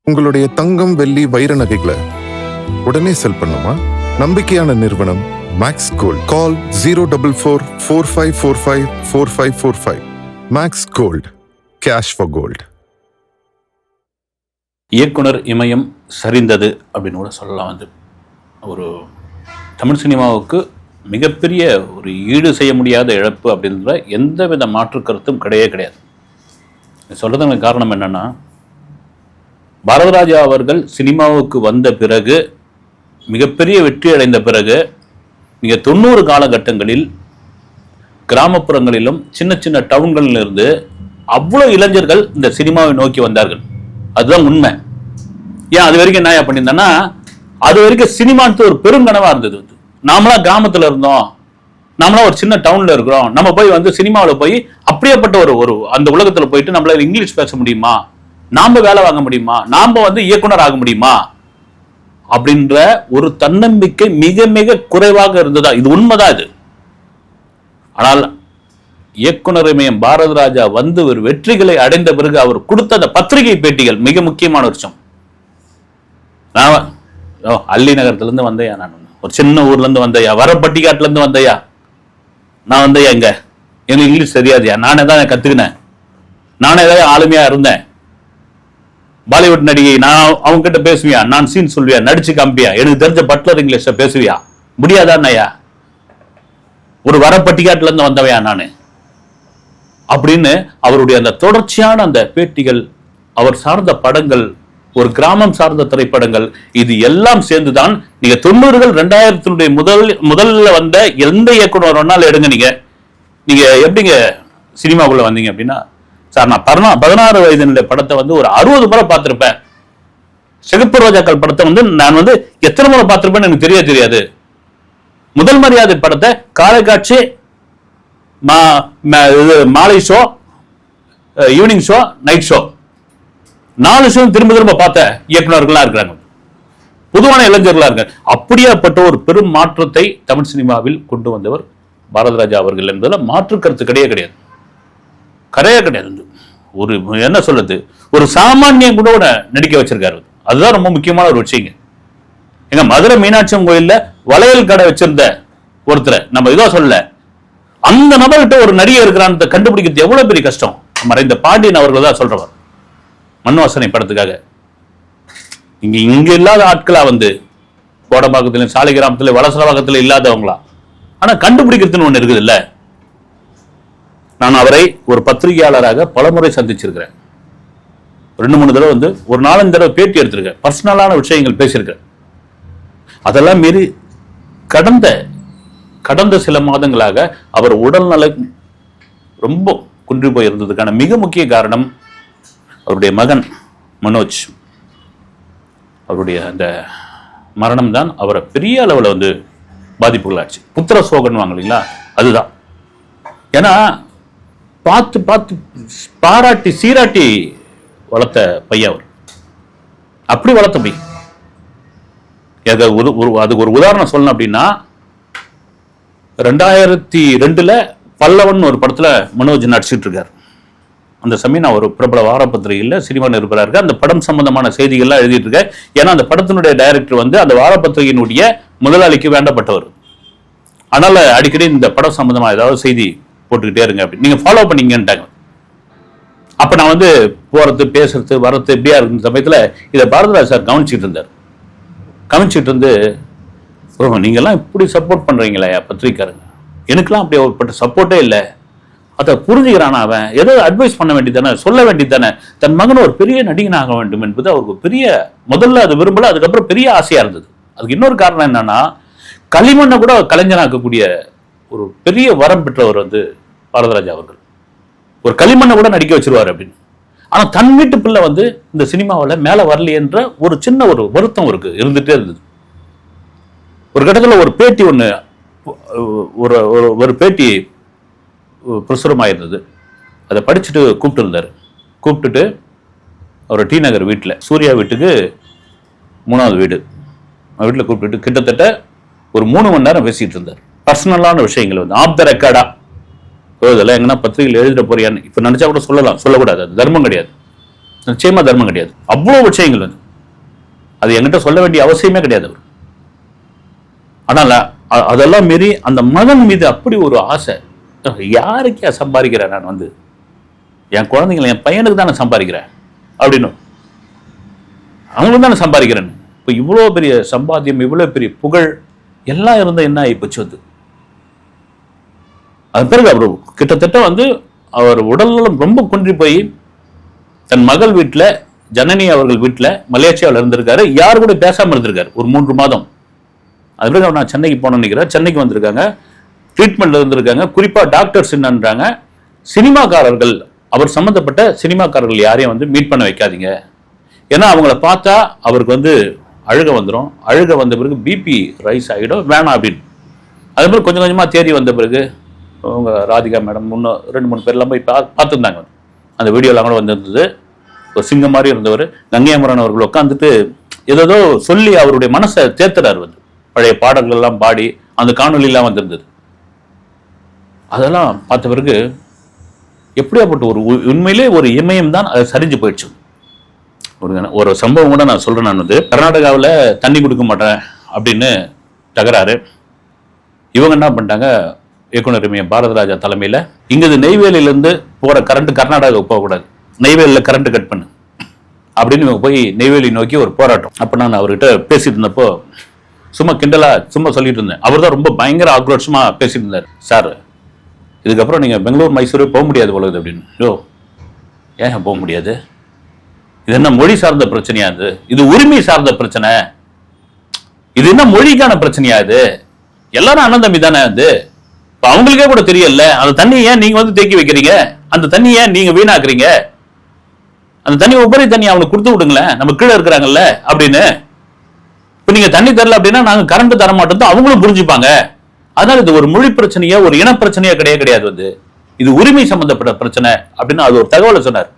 உங்களுடைய தங்கம், வெள்ளி, வைர நகைகளை உடனே செல் பண்ணுமா? நம்பிக்கையான நிறுவனம் Max Gold. Call 04454545545. Max Gold, cash for gold. இயக்குனர் இமயம் சரிந்தது அப்படின்னு கூட சொல்லலாம். ஒரு தமிழ் சினிமாவுக்கு மிகப்பெரிய ஒரு ஈடு செய்ய முடியாத இழப்பு அப்படின்ற எந்த வித மாற்று கருத்தும் கிடையாது. சொல்கிறதுக்கு காரணம் என்னென்னா, பாரதிராஜா அவர்கள் சினிமாவுக்கு வந்த பிறகு, மிகப்பெரிய வெற்றி அடைந்த பிறகு, நீங்கள் 90 காலகட்டங்களில் கிராமப்புறங்களிலும் சின்ன சின்ன டவுன்களிலிருந்து அவ்வளோ இளைஞர்கள் இந்த சினிமாவை நோக்கி வந்தார்கள். அதுதான் உண்மை. ஏன் அது வரைக்கும் என்ன பண்ணியிருந்தேன்னா, அது வரைக்கும் சினிமான்ட்டு ஒரு பெருங்கனவாக இருந்தது. நாமளாம் கிராமத்தில் இருந்தோம், நாமளாம் ஒரு சின்ன டவுனில் இருக்கிறோம், நம்ம போய் சினிமாவில் போய் அப்படியேப்பட்ட ஒரு அந்த உலகத்தில் போயிட்டு நம்மளால இங்கிலீஷ் பேச முடியுமா, நாம வேலை வாங்க முடியுமா, நாம இயக்குனர் ஆக முடியுமா அப்படின்ற ஒரு தன்னம்பிக்கை மிக மிக குறைவாக இருந்ததா. இது உண்மைதான் இது. ஆனால் இயக்குனர் இமயம் பாரதிராஜா ஒரு வெற்றிகளை அடைந்த பிறகு அவர் கொடுத்த அந்த பத்திரிகை பேட்டிகள் மிக முக்கியமான விஷயம். நான் அள்ளி நகரத்திலிருந்து வந்தையா, நான் ஒரு சின்ன ஊர்ல இருந்து வந்தையா, வரப்பட்டிக்காட்டுல இருந்து வந்தையா, நான் வந்தையா, எனக்கு இங்கிலீஷ் தெரியாதியா, நானே தான் கத்துக்கினேன், நானே தான் ஆளுமையா இருந்தேன். பாலிவுட் நடிகை நான் அவங்க கிட்ட பேசுவியா, நான் சீன் சொல்வியா, நடிச்சு காம்பியா, எனக்கு தெரிஞ்ச பட்லர் இங்கிலீஷ பேசுவியா, முடியாதான்யா, ஒரு வரப்பட்டிக்காட்டுல இருந்து வந்தவையா நானு அப்படின்னு அவருடைய அந்த தொடர்ச்சியான அந்த பேட்டிகள், அவர் சார்ந்த படங்கள், ஒரு கிராமம் சார்ந்த திரைப்படங்கள், இது எல்லாம் சேர்ந்துதான் நீங்க 90கள் 2000 முதல்ல வந்த எந்த இயக்குனர் வேணாலும் எடுங்க. நீங்க எப்படிங்க சினிமாக்குள்ள வந்தீங்க அப்படின்னா, சார் நான் 16 வயது படத்தை ஒரு 60 முறை பார்த்திருப்பேன். சிகப்பு ரோஜாக்கள் படத்தை நான் எத்தனை முறை பார்த்திருப்பேன்னு எனக்கு தெரியாது. முதல் மரியாதை படத்தை காலை காட்சி, மாலை show, evening show, night show, 4 show திரும்ப பார்த்த இயக்குநர்களா இருக்கிறாங்க, பொதுவான இளைஞர்களா இருக்காங்க. அப்படியாப்பட்ட ஒரு பெரும் மாற்றத்தை தமிழ் சினிமாவில் கொண்டு வந்தவர் பாரதிராஜா அவர்கள் என்பதுல மாற்று கருத்து கிடையாது. ஒரு என்ன சொல்றது, ஒரு சாமானியம் கூட நடிக்க வச்சிருக்காரு. அதுதான் ரொம்ப முக்கியமான ஒரு விஷயம். எங்க மதுரை மீனாட்சி கோயில்ல வளையல் கடை வச்சிருந்த ஒருத்தரை நம்ம இதோ சொல்ல, அந்த நபர்கிட்ட ஒரு நடிகை இருக்கிறான்னு கண்டுபிடிக்கிறது எவ்வளவு பெரிய கஷ்டம். மறைந்த பாண்டியன் அவர்கள் தான் சொல்றவர். மண்வாசனை படத்துக்காக இங்க இல்லாத ஆட்களா கோடம்பாக்கத்திலும் சாலை கிராமத்துல வலசரவாக்கத்துல இல்லாதவங்களா, ஆனா கண்டுபிடிக்கிறதுன்னு ஒண்ணு இருக்குது இல்ல. நான் அவரை ஒரு பத்திரிகையாளராக பலமுறை சந்திச்சிருக்கிறேன். 2-3 தடவை ஒரு 4-5 தடவை பேட்டி எடுத்திருக்கேன். பர்சனலான விஷயங்கள் பேசியிருக்கேன். அதெல்லாம் மீறி கடந்த சில மாதங்களாக அவர் உடல்நல ரொம்ப குன்றி போயிருந்ததுக்கான மிக முக்கிய காரணம் அவருடைய மகன் மனோஜ், அவருடைய அந்த மரணம் தான் அவரை பெரிய அளவில் பாதிப்புகளாச்சு. புத்திர சோகன் வாங்கலீங்களா, அதுதான். ஏன்னா பார்த்து பாராட்டி சீராட்டி வளர்த்த பையன் அவர். அப்படி வளர்த்த பையன். அதுக்கு ஒரு உதாரணம் சொல்லணும் அப்படின்னா, 2002 பல்லவன் ஒரு படத்துல மனோஜ் நடிச்சிட்டு இருக்காரு. அந்த சமயம் நான் ஒரு பிரபல வாரப்பத்திரிகையில் சினிமா நிருபராக இருக்க, அந்த படம் சம்பந்தமான செய்திகள்லாம் எழுதிட்டு இருக்கேன். ஏன்னா அந்த படத்தினுடைய டைரக்டர் அந்த வாரப்பத்திரிகையினுடைய முதலாளிக்கு வேண்டப்பட்டவர். அதனால அடிக்கடி இந்த படம் சம்பந்தமா ஏதாவது செய்தி போட்டுக்கிட்டே இருங்க அப்படின்னு நீங்க ஃபாலோ பண்ணீங்கன்ட்டாங்க. அப்ப நான் போறது, பேசுறது, வரது எப்படியா இருந்த சமயத்துல இதை பாரதிராஜ் சார் கவனிச்சுட்டு இருந்தார். கவனிச்சுட்டு இருந்து, நீங்கெல்லாம் இப்படி சப்போர்ட் பண்றீங்களா பத்திரிக்காரங்க, எனக்குலாம் அப்படி ஒருப்பட்ட சப்போர்ட்டே இல்லை, அதை புரிஞ்சுக்கிறான் அவன், ஏதோ அட்வைஸ் பண்ண வேண்டியதானே, சொல்ல வேண்டியதானே, தன் மகன் ஒரு பெரிய நடிகனாக வேண்டும் என்பது அவருக்கு பெரிய, முதல்ல அது விரும்பல, அதுக்கப்புறம் பெரிய ஆசையா இருந்தது. அதுக்கு இன்னொரு காரணம் என்னன்னா, களிமண்ணை கூட கலைஞனாக்கக்கூடிய ஒரு பெரிய வரம் பெற்றவர் பாரதிராஜா அவர்கள். ஒரு களிமண்ணை கூட நடிக்க வச்சிருவாரு அப்படின்னு. ஆனா தன் வீட்டு பிள்ளை இந்த சினிமாவில் மேல வரலையே என்ற ஒரு சின்ன ஒரு வருத்தம் இருந்துட்டே இருந்தது. ஒரு கட்டத்தில் ஒரு பேட்டி ஒரு பேட்டி பிரசுரமாயிருந்தது. அதை படிச்சுட்டு கூப்பிட்டுட்டு அவர் டி நகர் வீட்டில், சூர்யா வீட்டுக்கு 3வது வீடு, வீட்டில் கூப்பிட்டுட்டு கிட்டத்தட்ட ஒரு 3 மணி நேரம் பேசிட்டு இருந்தார். பர்சனலான விஷயங்கள் ஆஃப் த ரெக்கார்டா, இதெல்லாம் எங்கன்னா பத்திரிகையில் எழுதிட போறியான்னு இப்ப நினைச்சா கூட சொல்லலாம், சொல்லக்கூடாது, அது தர்மம் கிடையாது. நிச்சயமா தர்மம் கிடையாது. அவ்வளவு விஷயங்கள் வந்து அது என்கிட்ட சொல்ல வேண்டிய அவசியமே கிடையாது அவர். ஆனால் அதெல்லாம் மீறி அந்த மகன் மீது அப்படி ஒரு ஆசை. யாருக்கே சம்பாதிக்கிறேன் நான் வந்து, என் குழந்தைங்களை, என் பையனுக்கு தானே சம்பாதிக்கிறேன் அப்படின்னு, அவங்களுக்கு தானே சம்பாதிக்கிறேன். இப்போ இவ்வளோ பெரிய சம்பாத்தியம், இவ்வளோ பெரிய புகழ் எல்லாம் இருந்தால் என்ன ஆகிப்போச்சு வந்து. அது பிறகு அவர் கிட்டத்தட்ட வந்து அவர் உடல்நலம் ரொம்ப குன்றி போய் தன் மகள் வீட்டில், ஜனனி அவர்கள் வீட்டில் மலேசியாவில் இருந்திருக்காரு. யாரு கூட பேசாமல் இருந்திருக்காரு ஒரு 3 மாதம். அது பிறகு நான் சென்னைக்கு போனேன்னு நினைக்கிறேன். சென்னைக்கு வந்திருக்காங்க, ட்ரீட்மெண்ட்ல இருந்திருக்காங்க. குறிப்பாக டாக்டர்ஸ் என்னன்றாங்க, சினிமாக்காரர்கள், அவர் சம்மந்தப்பட்ட சினிமாக்காரர்கள் யாரையும் வந்து மீட் பண்ண வைக்காதீங்க. ஏன்னா அவங்கள பார்த்தா அவருக்கு வந்து அழுக வந்துடும். அழுக வந்த பிறகு பிபி ரைஸ் ஆகிடும், வேணாம் அப்படின்னு. அது மாதிரி கொஞ்சம் கொஞ்சமாக தேடி வந்த பிறகு அவங்க ராதிகா மேடம் 2-3 பேர்லாம் போய் பார்த்துருந்தாங்க. அந்த வீடியோலாம் கூட வந்திருந்தது. ஒரு சிங்கம் மாதிரி இருந்தவர் கங்கையமரன் அவர்கள் உட்காந்துட்டு ஏதோ சொல்லி அவருடைய மனசை தேத்துறாரு வந்து. பழைய பாடல்கள் எல்லாம் பாடி அந்த காணொலியெல்லாம் வந்திருந்தது. அதெல்லாம் பார்த்த பிறகு எப்படியாப்பட்ட ஒரு உண்மையிலே ஒரு இமயம் தான் அது சரிஞ்சு போயிடுச்சு. ஒரு சம்பவம் கூட நான் சொல்றேன். நான் வந்து கர்நாடகாவில் தண்ணி கொடுக்க மாட்டேன் அப்படின்னு தகராறு. இவங்க என்ன பண்ணிட்டாங்க, இயக்குனர் இமயம் பாரதராஜா தலைமையில் இங்கே நெய்வேலியிலேருந்து போகிற கரண்ட் கர்நாடகாவுக்கு போகக்கூடாது, நெய்வேலியில் கரண்ட் கட் பண்ணு அப்படின்னு இவங்க போய் நெய்வேலி நோக்கி ஒரு போராட்டம். அப்போ நான் அவர்கிட்ட பேசிட்டு இருந்தப்போ சும்மா கிண்டலா சும்மா சொல்லிட்டு இருந்தேன். அவர் தான் ரொம்ப பயங்கர ஆக்ரோஷமா பேசிட்டு இருந்தார். சார், இதுக்கப்புறம் நீங்கள் பெங்களூர் மைசூரே போக முடியாது போலது அப்படின்னு. யோ, ஏன் போக முடியாது? இது என்ன மொழி சார்ந்த பிரச்சனையா? இது உரிமை சார்ந்த பிரச்சனை. இது என்ன மொழிக்கான பிரச்சனையா? இது எல்லாரும் அண்ணன் தம்பி தானே. அது அவங்களுக்கே கூட தெரியல. அந்த தண்ணியை ஏன் நீங்க வந்து தேக்கி வைக்கிறீங்க? அந்த தண்ணியை ஏன் நீங்க வீணாக்குறீங்க? அந்த தண்ணி உபரி தண்ணி அவனுக்கு கொடுத்து விடுங்களேன், நம்ம கீழே இருக்கிறாங்கல்ல அப்படின்னு. இப்ப நீங்க தண்ணி தரல அப்படின்னா நாங்க கரண்ட் தர மாட்டோம், அவங்களும் புரிஞ்சுப்பாங்க. அதனால இது ஒரு மொழி பிரச்சனையா, ஒரு இன பிரச்சனையா கிடையாது வந்து, இது உரிமை சம்பந்தப்பட்ட பிரச்சனை அப்படின்னு அது ஒரு தகவலை சொன்னார்.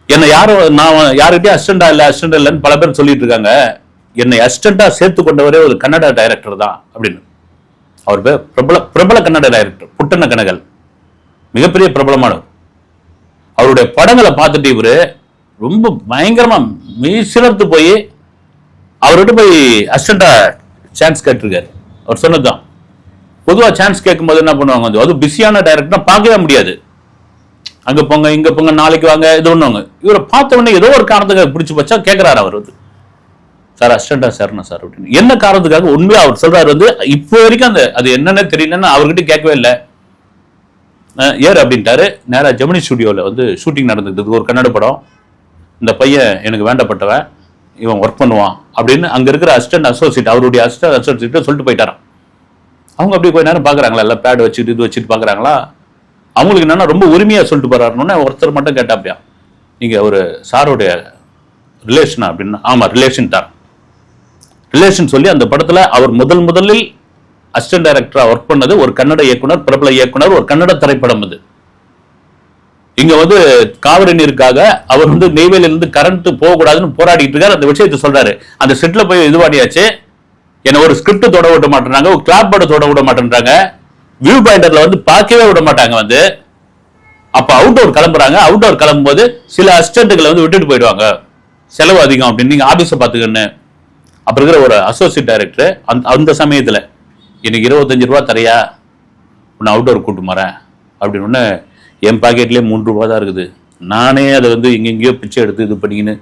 என்ன நான் யாருக்கிட்டே அசிஸ்டண்டா இல்லைன்னு பல பேர் சொல்லிட்டு இருக்காங்க. என்னை அசிஸ்டண்டா சேர்த்து கொண்டவரே ஒரு கன்னட டைரக்டர் தான் அப்படின்னு. அவர் பேர் பிரபல கன்னட டைரக்டர் புட்டண்ண கனகல், மிகப்பெரிய பிரபலமானவர். அவருடைய படங்களை பார்த்துட்டு இவரு ரொம்ப பயங்கரமா மீசிலர்த்து போய் அவர்கிட்ட போய் அசிஸ்டண்டா சான்ஸ் கேட்டிருக்காரு. அவர் சொன்னதுதான். பொதுவாக சான்ஸ் கேட்கும்போது என்ன பண்ணுவாங்க, அது பிஸியான டைரக்டர்னா பார்க்கவே முடியாது. அங்க போங்க, இங்க போங்க, நாளைக்கு வாங்க, இது ஒண்ணுவாங்க. இவரை பார்த்த உடனே ஏதோ ஒரு காரணத்துக்காக பிடிச்சி வச்சா கேட்கிறாரு அவர் வந்து, சார் அசிஸ்டண்டா சார்னா சார் அப்படின்னு. என்ன காரணத்துக்காக உண்மையா அவர் சொல்றாரு வந்து, இப்போ வரைக்கும் அது என்னன்னு தெரியலன்னு அவர்கிட்ட கேட்கவே இல்லை. ஏர் அப்படின்ட்டாரு. நேரா ஜெமினி ஸ்டுடியோவில் வந்து ஷூட்டிங் நடந்துக்கிட்டு ஒரு கன்னட படம். இந்த பையன் எனக்கு வேண்டப்பட்டவன், இவன் ஒர்க் பண்ணுவான் அப்படின்னு அங்க இருக்கிற அசிஸ்டன்ட் அசோசியேட், அவருடைய அசிஸ்டன்ட் அசோசியேட் சொல்லிட்டு போயிட்டாராம். அவங்க அப்படி கொஞ்ச நேரம் பாக்குறாங்களா, எல்லாம் பேட் வச்சுட்டு இது வச்சுட்டு பாக்குறாங்களா. அவங்களுக்கு என்னன்னா ரொம்ப உரிமையா சொல்லிட்டு போறாருன்னு ஒருத்தர் மட்டும் கேட்டாப்பியா, நீங்க ஒரு சாரோடைய ரிலேஷனா அப்படின்னா, ஆமா ரிலேஷன் தான். ரிலேஷன் சொல்லி அந்த படத்துல அவர் முதலில் அசிஸ்டன்ட் டைரக்டரா ஒர்க் பண்ணது ஒரு கன்னட இயக்குனர், பிரபல இயக்குனர், ஒரு கன்னட திரைப்படம். அது இங்க வந்து காவிரி நீருக்காக அவர் வந்து நெய்வேலியிலிருந்து கரண்ட் போகக்கூடாதுன்னு போராடிட்டு இருக்காரு. அந்த விஷயத்தை சொல்றாரு. அந்த செட்ல போய் இதுவாடியாச்சு, என்ன ஒரு ஸ்கிரிப்ட் தொட விட மாட்டேறாங்க, ஒரு கிளாப் போர்டு தொட விட மாட்டேன்றாங்க, வியூ பாயிண்டர்ல வந்து பார்க்கவே விட மாட்டாங்க வந்து. அப்ப அவுட்டோர் கிளம்புறாங்க. அவுட்டோர் கிளம்பும் போது சில அசிஸ்டன்ட்களை வந்து விட்டுட்டு போயிடுவாங்க, செலவு அதிகம் அப்படின்னு, நீங்க ஆபீஸை பாத்துக்கன்னு. அப்ப இருக்கிற ஒரு அசோசியேட் டைரக்டர் அந்த சமயத்துல, எனக்கு 25 ரூபா தரையா, உன்னை அவுட்டோர் கூட்டு மாறேன் அப்படின்னு. என் பாக்கெட்லேயே 3 ரூபா தான் இருக்குது. நானே அதை வந்து எங்கெங்கேயோ பிச்சை எடுத்து இது பண்ணிக்கின்னு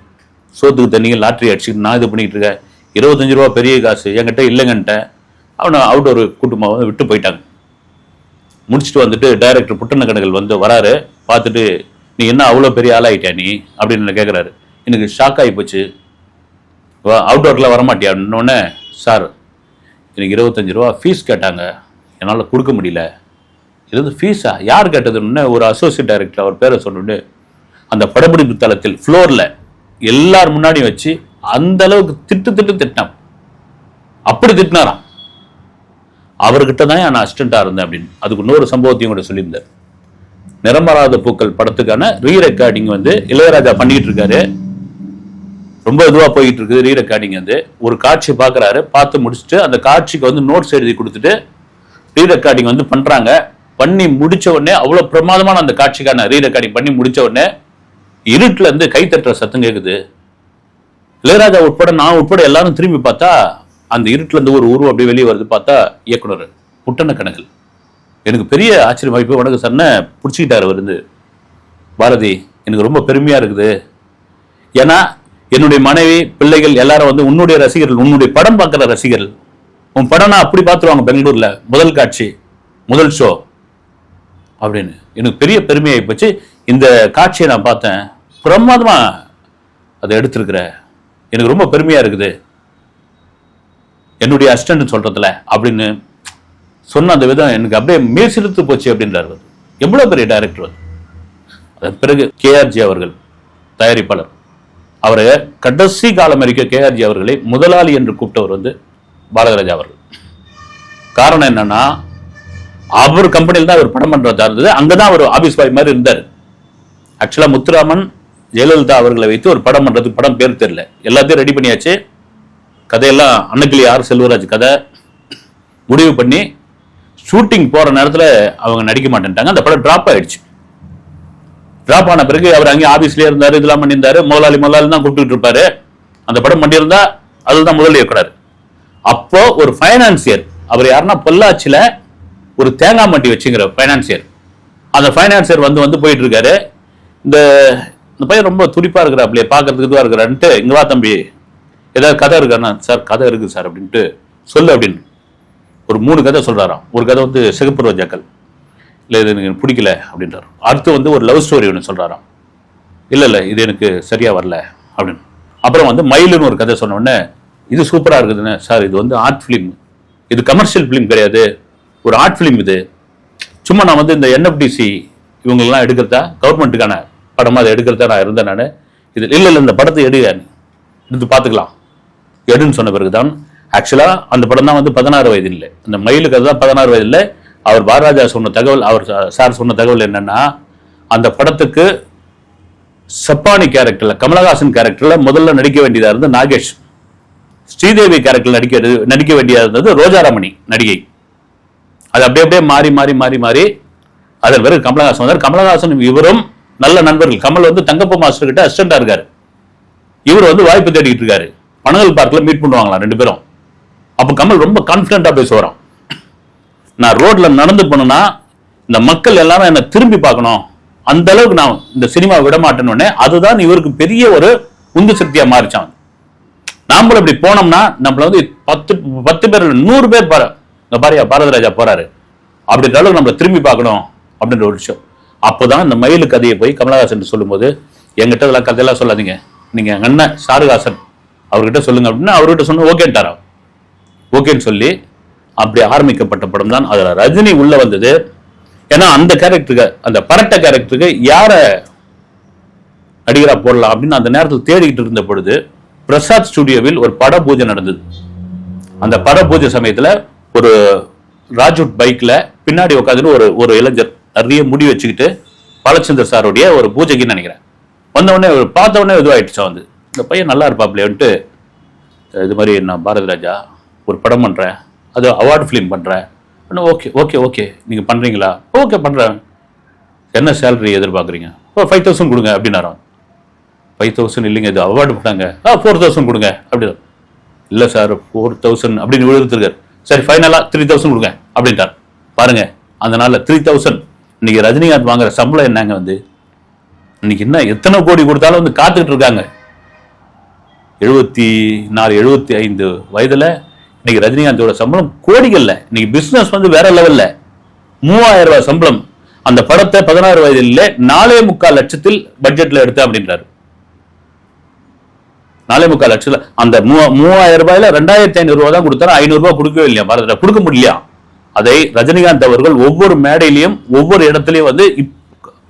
சோத்துக்கு தண்ணிங்க லாட்ரி அடிச்சுட்டு நான் இது பண்ணிட்டு இருக்கேன். 25 ரூபா பெரிய காசு என்கிட்ட இல்லைங்கன்ட்ட. அவனை அவுட்டோர் கூட்டமாக விட்டு போயிட்டாங்க. முடிச்சுட்டு வந்துட்டு டைரக்டர் புட்டண்ண கனகல் வந்து வராரு. பார்த்துட்டு, நீ என்ன அவ்வளோ பெரிய ஆளாயிட்டியா நீ அப்படின்னு கேட்குறாரு. எனக்கு ஷாக் ஆகி போச்சு. அவுட்டோரில் வரமாட்டியா அப்படின்னோடனே, சார் எனக்கு 25 ரூபா ஃபீஸ் கேட்டாங்க, என்னால் கொடுக்க முடியல. இது வந்து ஃபீஸா? யார் கேட்டதுன்னு ஒரு அசோசியேட் டைரக்டர் அவர் பேரை சொன்னு அந்த படப்பிடிப்பு தளத்தில் ஃப்ளோரில் எல்லார் முன்னாடியும் வச்சு அந்த அளவுக்கு திட்டினான். அப்படி திட்டினாராம். அவர்கிட்ட தான் நான் அசிஸ்டண்டா இருந்தேன் அப்படின்னு. அதுக்கு இன்னொரு சம்பவத்தையும் கூட சொல்லியிருந்தார். நிறமாறாத பூக்கள் படத்துக்கான ரீ ரெக்கார்டிங் வந்து இளையராஜா பண்ணிட்டு இருக்காரு. ரொம்ப இதுவா போயிட்டு இருக்குது ரீ ரெக்கார்டிங். வந்து ஒரு காட்சி பார்க்குறாரு. பார்த்து முடிச்சுட்டு அந்த காட்சிக்கு வந்து நோட்ஸ் எழுதி கொடுத்துட்டு ரீ ரெக்கார்டிங் வந்து பண்றாங்க. பண்ணி முடிச்ச உடனே, அவ்வளவு பிரமாதமான அந்த காட்சிக்கான ரீ ரெக்கார்டிங் பண்ணி முடிச்ச உடனே இருட்டுல இருந்து கை தட்டுற சத்தம் கேக்குது. இளையராஜா உட்பட நான் உட்பட எல்லாரும் திரும்பி பார்த்தா அந்த இருட்டுல இருந்து ஒரு உருவம் அப்படியே வெளியே வருது. பார்த்தா இயக்குனர் புட்டன கனகல். எனக்கு பெரிய ஆச்சரியமா இப்போ உனக்கு சன்ன பிடிச்சிக்கிட்டாரு வந்து பாரதி. எனக்கு ரொம்ப பெருமையா இருக்குது. ஏன்னா என்னுடைய மனைவி பிள்ளைகள் எல்லாரும் வந்து உன்னுடைய ரசிகர்கள், உன்னுடைய படம் பார்க்குற ரசிகர்கள். உன் படம்னா அப்படி பார்த்துருவாங்க பெங்களூர்ல, முதல் காட்சி முதல் ஷோ அப்படின்னு. எனக்கு பெரிய பெருமையாகி போச்சு. இந்த காட்சியை நான் பார்த்தேன், பிரமாதமா அதை எடுத்திருக்கிற, எனக்கு ரொம்ப பெருமையா இருக்குது என்னுடைய அசிஸ்டன்ட் சொல்றதுல அப்படின்னு சொன்ன அந்த விதம் எனக்கு அப்படியே மேசிலுத்து போச்சு அப்படின்றாரு. எவ்வளவு பெரிய டைரக்டர். அதன் பிறகு கேஆர்ஜி அவர்கள் தயாரிப்பாளர், அவரை கடைசி காலம் வரைக்கும் கேஆர்ஜி அவர்களை முதலாளி என்று கூப்பிட்டவர் வந்து பாரதிராஜா அவர்கள். காரணம் என்னன்னா, அவர் கம்பெனியில் தான் அவர் படம் பண்றதா இருந்தது. அங்கதான் அவர் ஆபீஸ் பாய் மாதிரி இருந்தார். ஆக்சுவலா முத்துராமன் ஜெயலலிதா அவர்களை வைத்து ஒரு படம் பண்றதுக்கு, படம் பேர் தெரியல, எல்லாத்தையும் ரெடி பண்ணியாச்சு. கதையெல்லாம் அன்னக்கிளி ஆர் செல்வராஜ் கதை முடிவு பண்ணி ஷூட்டிங் போற நேரத்தில் அவங்க நடிக்க மாட்டேன்ட்டாங்க. அந்த படம் டிராப் ஆயிடுச்சு. டிராப் ஆன பிறகு அவர் அங்கே ஆபீஸ்லயே இருந்தாரு, இதெல்லாம் பண்ணியிருந்தாரு. முதலாளி தான் கூப்பிட்டு இருப்பாரு. அந்த படம் பண்ணியிருந்தா அதுதான் முதல் இயக்குனர். அப்போ ஒரு பைனான்சியர், அவர் யாருன்னா பொள்ளாச்சியில ஒரு தேங்காய் மண்டி வச்சுங்கிற பைனான்சியர், அந்த பைனான்சியர் வந்து போயிட்டு இருக்காரு. இந்த பையன் ரொம்ப துடிப்பா இருக்கிறாப்லையே, பார்க்கறதுக்கு இதுவா இருக்கிறான்ட்டு, இங்க வா தம்பி, ஏதாவது கதை இருக்காண்ணா? சார் கதை இருக்கு சார் அப்படின்ட்டு சொல்லு அப்படின்னு ஒரு 3 கதை சொல்றாராம். ஒரு கதை வந்து சிகப்பு ரோஜாக்கள், இல்லை இது எனக்கு பிடிக்கல அப்படின்றார். அடுத்து வந்து ஒரு லவ் ஸ்டோரி ஒன்று சொல்றாராம். இல்லை இது எனக்கு சரியா வரல அப்படின்னு. அப்புறம் வந்து மயிலுன்னு ஒரு கதை சொன்ன உடனே இது சூப்பரா இருக்குதுன்னு, சார் இது வந்து ஆர்ட் ஃபிலிம், இது கமர்ஷியல் ஃபிலிம் கிடையாது, ஒரு ஆர்ட் ஃபிலிம் இது. சும்மா நான் வந்து இந்த என்எஃப்டிசி இவங்கெல்லாம் எடுக்கிறதா, கவர்மெண்ட்டுக்கான படமா அதை எடுக்கிறதா நான் இருந்தேன். நான் இது இல்லை இந்த படத்தை எடுத்து பார்த்துக்கலாம் எடுன்னு சொன்ன பிறகுதான் ஆக்சுவலா அந்த படம் தான் வந்து 16 வயது இல்லை, அந்த மயிலுக்கு அதுதான் 16 வயது இல்லை. அவர் பாரதிராஜா சொன்ன தகவல், அவர் சார் சொன்ன தகவல் என்னன்னா, அந்த படத்துக்கு சப்பானி கேரக்டர்ல, கமலஹாசன் கேரக்டர்ல முதல்ல நடிக்க வேண்டியதா இருந்தது நாகேஷ். ஸ்ரீதேவி கேரக்டர் நடிக்க வேண்டியதா இருந்தது ரோஜாரமணி நடிகை. அது அப்படியே மாறி மாறி மாறி மாறி அதன் பிறகு கமலஹாசன் வந்தார். கமலஹாசன் இவரும் நல்ல நண்பர்கள். கமல் வந்து தங்கப்ப மாஸ்டர் கிட்ட அசிஸ்டண்டா இருக்காரு. இவர் வந்து வாய்ப்பு தேடிட்டு இருக்காரு. பனகல் பார்க்ல மீட் பண்ணுவாங்களாம் 2 பேரும். அப்ப கமல் ரொம்ப கான்பிடண்டா பேசுவாராம். நான் ரோட்ல நடந்து போனா இந்த மக்கள் எல்லாரும் என்ன திரும்பி பார்க்கணும், அந்த அளவுக்கு நான் இந்த சினிமா விட மாட்டேன்னு. அதுதான் இவருக்கு பெரிய ஒரு உந்து சக்தியா மாறிச்சான். நாமளும் இப்படி போனோம்னா நம்மள வந்து 10 பேர் 100 பேர் பாரியா பாரதிராஜா போறாரு அப்படின்ற அளவுக்கு நம்மள திரும்பி பார்க்கணும் அப்படின்ற ஒரு விஷயம். அப்போதான் இந்த மயிலு கதையை போய் கமலஹாசன் சொல்லும்போது, எங்கிட்ட இதெல்லாம் கதையெல்லாம் சொல்லாதீங்க, நீங்க எங்க அண்ணன் ஷாருஹாசன் அவர்கிட்ட சொல்லுங்க அப்படின்னு அவர்கிட்ட சொன்ன ஓகேன்ட்டாரா. ஓகேன்னு சொல்லி அப்படி ஆரம்பிக்கப்பட்ட படம் தான். அதுல ரஜினி உள்ள வந்தது. ஏன்னா அந்த கேரக்டருக்கு, அந்த பரட்ட கேரக்டருக்கு யார நடிகரா போடலாம் அப்படின்னு அந்த நேரத்தில் தேடிக்கிட்டு இருந்த பொழுது பிரசாத் ஸ்டுடியோவில் ஒரு பட பூஜை நடந்தது. அந்த பட பூஜை சமயத்துல ஒரு ராஜூட் பைக்ல பின்னாடி உட்காந்துன்னு ஒரு இளைஞர் நிறைய முடி வச்சுக்கிட்டு, பாலச்சந்தர் சாருடைய ஒரு பூஜைக்குன்னு நினைக்கிறேன், வந்தவுடனே பார்த்த உடனே இதுவாயிடுச்சா. வந்து இந்த பையன் நல்லா இருப்பாப்லேன்ட்டு, இது மாதிரி நான் பாரதிராஜா ஒரு படம் பண்றேன், அது அவார்டு ஃபிலிம் பண்றேன். ஓகே ஓகே ஓகே நீங்க பண்றீங்களா? ஓகே பண்றேன். என்ன சேலரி எதிர்பார்க்குறீங்க? 5000 கொடுங்க அப்படின்னாரு. 5000 இல்லைங்க, இது அவார்டு பண்ணாங்க. 4000 கொடுங்க அப்படி. இல்லை சார் 4000 அப்படின்னு விழுத்துருக்காரு. சரி ஃபைனலா 3000 கொடுங்க அப்படின்ட்டார். பாருங்க அந்த நாள்ல 3000. இன்னைக்கு ரஜினிகாந்த் வாங்குற சம்பளம் என்னங்க வந்து, இன்னைக்கு என்ன எத்தனை கோடி கொடுத்தாலும் வந்து காத்துக்கிட்டு இருக்காங்க. 74 75 வயதுல இன்னைக்கு ரஜினிகாந்தோட சம்பளம் கோடிகள்ல. இன்னைக்கு பிசினஸ் வந்து வேற லெவல்ல. 3000 ரூபாய் சம்பளம். அந்த படத்தை 16 வயதில் 4.25 லட்சத்தில் பட்ஜெட்ல எடுத்த அப்படின்றாரு. 4.25 லட்சத்துல அந்த 3000 ரூபாயில 2500 ரூபாய் தான் கொடுத்தாரு. 500 ரூபாய் கொடுக்கவே இல்லையா பாரதிராஜா, கொடுக்க முடியலையா. அதை ரஜினிகாந்த் அவர்கள் ஒவ்வொரு மேடையிலையும் ஒவ்வொரு இடத்துலயும் வந்து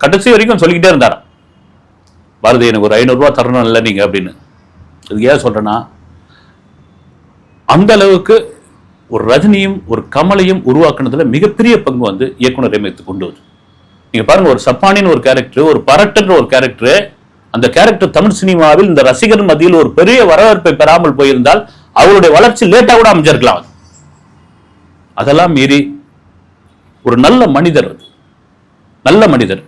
கடைசி வரைக்கும் சொல்லிக்கிட்டே இருந்தாராம், பாரதி எனக்கு ஒரு 500 ரூபாய் தரணும் இல்லை நீங்க அப்படின்னு. இது ஏன் சொல்றேன்னா, அந்த அளவுக்கு ஒரு ரஜினியும் ஒரு கமலையும் உருவாக்குனதுல மிகப்பெரிய பங்கு வந்து இயக்குனர் ரமேஷ் கொண்டு வந்து. நீங்க பாருங்க, ஒரு சப்பானின் ஒரு கேரக்டர், ஒரு பரட்டன்ற ஒரு கேரக்டர், அந்த கேரக்டர் தமிழ் சினிமாவில் இந்த ரசிகர் மத்தியில் ஒரு பெரிய வரவேற்பை பெறாமல் போயிருந்தால் அவருடைய வளர்ச்சி லேட்டா கூட அமைஞ்சிருக்கலாம். அதெல்லாம் மீறி ஒரு நல்ல மனிதர், நல்ல மனிதர்.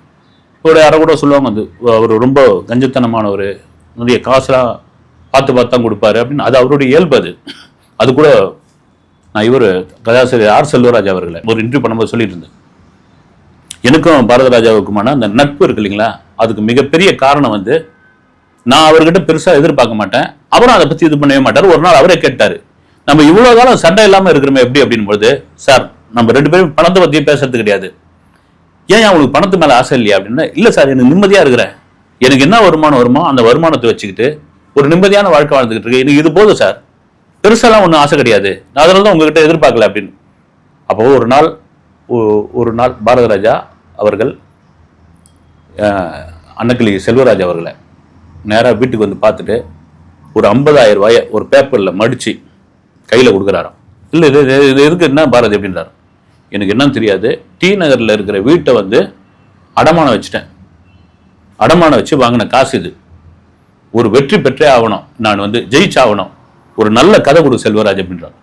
ஒரு யாரை கூட சொல்லுவாங்க வந்து அவர் ரொம்ப கஞ்சத்தனமானவர், நிறைய காசுலாம் பார்த்து தான் கொடுப்பாரு அப்படின்னு. அது அவருடைய இயல்பு. அது கூட நான் இவர் கதாசிரியர் ஆர் செல்வராஜ் அவர்களை ஒரு இன்டர்வியூ பண்ணும்போது சொல்லிட்டு இருந்தேன், எனக்கும் பாரத ராஜாவுக்குமான அந்த நட்பு இருக்கு இல்லைங்களா, அதுக்கு மிகப்பெரிய காரணம் வந்து நான் அவர்கிட்ட பெருசா எதிர்பார்க்க மாட்டேன், அவரும் அதை பத்தி இது பண்ணவே மாட்டார். ஒரு நாள் அவரே கேட்டாரு, நம்ம இவ்வளவு காலம் சண்டை இல்லாம இருக்கிறோமே எப்படி அப்படின்னு பொழுது, சார் நம்ம 2 பேரும் பணத்தை பத்தியும் பேசுறது கிடையாது, ஏன் அவங்களுக்கு பணத்து மேல ஆசை இல்லையா அப்படின்னா, இல்ல சார் எனக்கு நிம்மதியா இருக்கிறேன், எனக்கு என்ன வருமானம் வருமோ அந்த வருமானத்தை வச்சுக்கிட்டு ஒரு நிம்மதியான வாழ்க்கை வாழ்ந்துகிட்டு இருக்கு, எனக்கு இது போதும் சார், பெருசாலாம் ஒன்றும் ஆசை கிடையாது, நான் அதனால தான் உங்ககிட்ட எதிர்பார்க்கல அப்படின்னு. அப்போ ஒரு நாள் பாரத ராஜா அவர்கள் அன்னக்கிளி செல்வராஜ் அவர்களை நேராக வீட்டுக்கு வந்து பார்த்துட்டு ஒரு 50,000 ரூபாயை ஒரு பேப்பரில் மடித்து கையில் கொடுக்குறாராம். இல்லை இது எதுக்கு என்ன பாரதி அப்படின்றாரு. எனக்கு என்னன்னு தெரியாது, டி நகரில் இருக்கிற வீட்டை வந்து அடமானம் வச்சுட்டேன், அடமானம் வச்சு வாங்கின காசு இது, ஒரு வெற்றி பெற்றே ஆகணும், நான் வந்து ஜெயிச்சாகணும், ஒரு நல்ல கதை கொடு செல்வராஜ் அப்படின்றார்.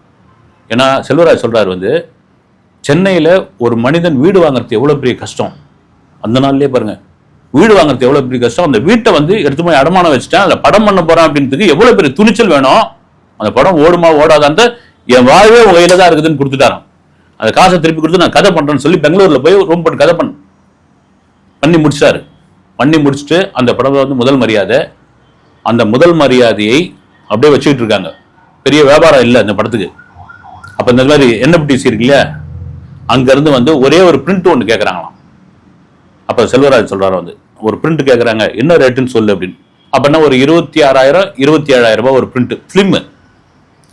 ஏன்னா செல்வராஜ் சொல்றாரு வந்து, சென்னையில் ஒரு மனிதன் வீடு வாங்குறது எவ்வளோ பெரிய கஷ்டம், அந்த நாள்லயே பாருங்க வீடு வாங்குறது எவ்வளோ பெரிய கஷ்டம், அந்த வீட்டை வந்து எடுத்து போய் அடமானம் வச்சுட்டேன், அதில் படம் பண்ண போறேன் அப்படின்றதுக்கு எவ்வளோ பெரிய துணிச்சல் வேணும், அந்த படம் ஓடுமா ஓடாதான்ட்டு என் வாழ்வே உங்க கையில தான் இருக்குதுன்னு கொடுத்துட்டாராம். அந்த காசை திருப்பி கொடுத்து நான் கதை பண்றேன்னு சொல்லி பெங்களூர்ல போய் ரூம் போட்டு கதை பண்ணி முடிச்சாரு. பண்ணி முடிச்சுட்டு அந்த படம் வந்து முதல் மரியாதை, அந்த முதல் மரியாதையை அப்படியே வச்சுக்கிட்டு இருக்காங்க. பெரிய வியாபாரம் இல்லை அந்த படத்துக்கு. அப்ப இந்த மாதிரி NFTC இருக்கு இல்லையா, அங்க இருந்து வந்து ஒரே ஒரு பிரிண்ட் ஒன்று கேட்கறாங்களாம். அப்ப செல்வராஜ் சொல்றாரு வந்து, ஒரு பிரிண்ட் கேட்கறாங்க, என்ன ரேட்டுன்னு சொல்லு அப்படின்னு. அப்படின்னா ஒரு 26,000 27,000 ரூபாய் ஒரு பிரிண்ட் பிலிம்.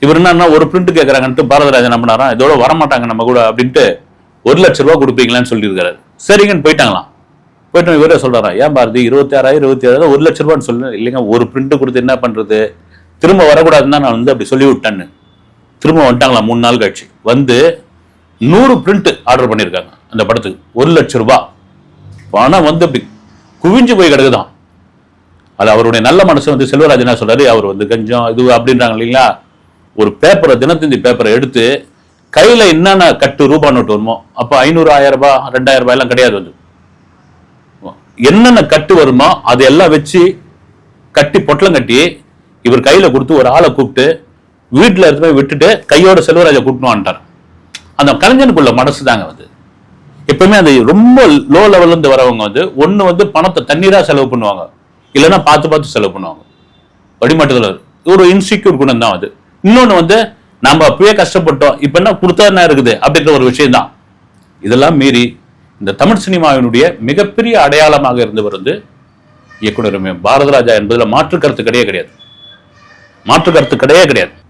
இவர் என்ன ஒரு பிரிண்ட் கேட்கறாங்கன்ட்டு பாரதராஜன் என்ன பண்ணாரா, இதோட வரமாட்டாங்க நம்ம கூட அப்படின்ட்டு 1,00,000 ரூபாய் கொடுப்பீங்களான்னு சொல்லியிருக்காரு. சரிங்கன்னு போயிட்டாங்களாம். போயிட்டு இவரே சொல்றாரா, ஏன் பாரதி 26,000 27,000 1,00,000 ரூபான்னு சொல்லு. இல்லைங்க, ஒரு பிரிண்ட் கொடுத்து என்ன பண்றது, திரும்ப வரக்கூடாதுன்னு தான் நான் வந்து அப்படி சொல்லி விட்டேன்னு. திரும்ப வந்துட்டாங்களாம் 3 நாள் கழிச்சு. வந்து 100 பிரிண்ட் ஆர்டர் பண்ணியிருக்காங்க அந்த படத்துக்கு, 1,00,000 ரூபாய் பணம் வந்து அப்படி குவிஞ்சு போய் கிடக்குதான். அது அவருடைய நல்ல மனசு வந்து செல்வராஜ் என்ன சொல்றாரு, அவர் வந்து கொஞ்சம் இது அப்படின்றாங்க இல்லைங்களா, ஒரு பேப்பரை தினத்தந்தி பேப்பரை எடுத்து கையில என்னென்ன கட்டு ரூபாய் நோட்டு வருமோ, அப்போ 500 1000 ரூபாய் 2000 ரூபாய் எல்லாம் கிடையாது, வந்து என்னென்ன கட்டு வருமோ அதெல்லாம் வச்சு கட்டி பொட்டலம் கட்டி இவர் கையில கொடுத்து ஒரு ஆளை கூப்பிட்டு வீட்டுல எடுத்து போய் விட்டுட்டு கையோட செல்வராஜை கூட்டணும்ட்டார். அந்த கலைஞனுக்குள்ள மனசு தாங்க வந்து எப்பவுமே அந்த ரொம்ப லோ லெவல்ல இருந்து வரவங்க வந்து ஒண்ணு வந்து பணத்தை தண்ணீரா செலவு பண்ணுவாங்க, இல்லைன்னா பார்த்து செலவு பண்ணுவாங்க. வடிமட்டத்தில் ஒரு இன்செக்யூர் குணம் தான் அது. இன்னொன்னு வந்து நம்ம அப்பவே கஷ்டப்பட்டோம், இப்ப என்ன கொடுத்தா என்ன இருக்குது அப்படின்ற ஒரு விஷயம் தான். இதெல்லாம் மீறி இந்த தமிழ் சினிமாவினுடைய மிகப்பெரிய அடையாளமாக இருந்தவர் வந்து இயக்குனர் பாரதராஜா என்பதுல மாற்று கருத்து கிடையாது.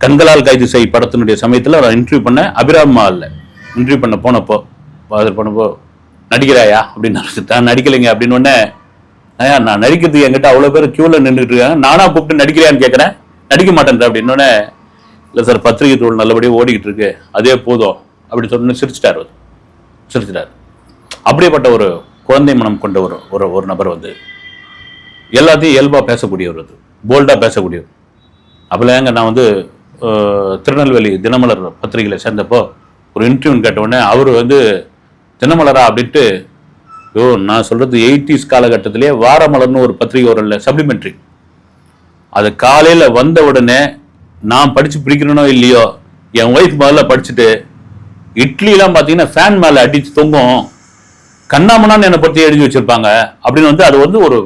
கண்களால் கைது செய் படத்தினுடைய சமயத்துல நான் இன்டர்வியூ பண்ண அபிராம் மால்ல இன்டர்வியூ பண்ண போனப்போ நடிக்கிறாயா அப்படின்னு, நான் நடிக்கலைங்க அப்படின்னு உடனே, நான் நடிக்கிறதுக்கு என்கிட்ட அவ்வளவு பேர் கியூல நின்றுட்டு இருக்காங்க, நானா கூப்பிட்டு நடிக்கிறியான்னு கேட்கறேன், நடிக்க மாட்டேன் அப்படின்னு. இல்லை சார் பத்திரிகை தொழில் நல்லபடியாக ஓடிக்கிட்டு இருக்கு, அதே போதும் அப்படின்னு சொன்னு சிரிச்சிட்டாரு. அப்படியேப்பட்ட ஒரு குழந்தை மனம் கொண்ட ஒரு நபர் வந்து எல்லாத்தையும் இயல்பா பேசக்கூடியவர், அது போல்டா பேசக்கூடியவர். அப்போல நான் வந்து திருநெல்வேலி தினமலர் பத்திரிகையில சேர்ந்தப்போ ஒரு இன்டர்வியூன்னு கேட்ட உடனே அவர் வந்து தினமலரா அப்படின்ட்டு, நான் சொல்றது 80s காலகட்டத்திலேயே வாரமலர்னு ஒரு பத்திரிகை வரல, சப்ளிமெண்ட்ரி. அது காலையில வந்த உடனே நான் படிச்சு பிடிக்கணும் இல்லையோ, என் ஒய்ஃப் முதல்ல படிச்சுட்டு இட்லிலாம் பார்த்தீங்கன்னா ஃபேன் மேல அடிச்சு தொங்கும், கண்ணாமண்ணான்னு என்னை பற்றி எழுதி வச்சிருப்பாங்க அப்படின்னு வந்து அது வந்து ஒரு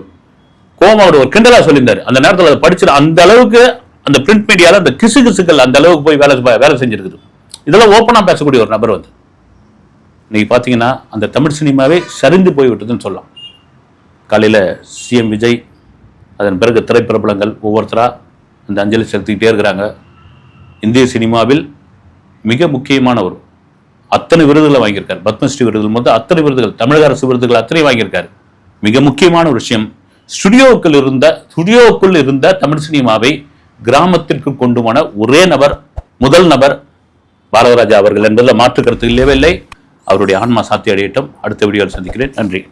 கோமா ஒரு கிண்டலா சொல்லியிருந்தாரு. அந்த நேரத்தில் அதை படிச்சுட்டு அந்த அளவுக்கு அந்த பிரிண்ட் மீடியால அந்த கிசுகள் அந்த அளவுக்கு போய் வேலை செஞ்சிருக்குது. இதெல்லாம் ஓப்பனா பேசக்கூடிய ஒரு நபர் வந்து இன்னைக்கு பார்த்தீங்கன்னா அந்த தமிழ் சினிமாவே சரிந்து போய்விட்டதுன்னு சொல்லலாம். காலையில் CM விஜய், அதன் பிறகு திரைப்பிரபலங்கள் ஒவ்வொருத்தரா அந்த அஞ்சலி செலுத்திக்கிட்டே இருக்கிறாங்க. இந்திய சினிமாவில் மிக முக்கியமான ஒரு அத்தனை விருதுகளை வாங்கியிருக்காரு, பத்மஸ்ரீ விருதுகள் முதல் அத்தனை விருதுகள், தமிழக அரசு விருதுகள் அத்தனை வாங்கியிருக்காரு. மிக முக்கியமான ஒரு விஷயம், ஸ்டுடியோவுக்குள் இருந்த தமிழ் சினிமாவை கிராமத்திற்கு கொண்டு போன ஒரே நபர், முதல் நபர் பாரதராஜா அவர்கள் என்பதில் மாற்று கருத்து இல்லவே இல்லை. அவருடைய ஆன்மா சாத்தி அடையட்டும். அடுத்த வீடியோவில் சந்திக்கிறேன். நன்றி.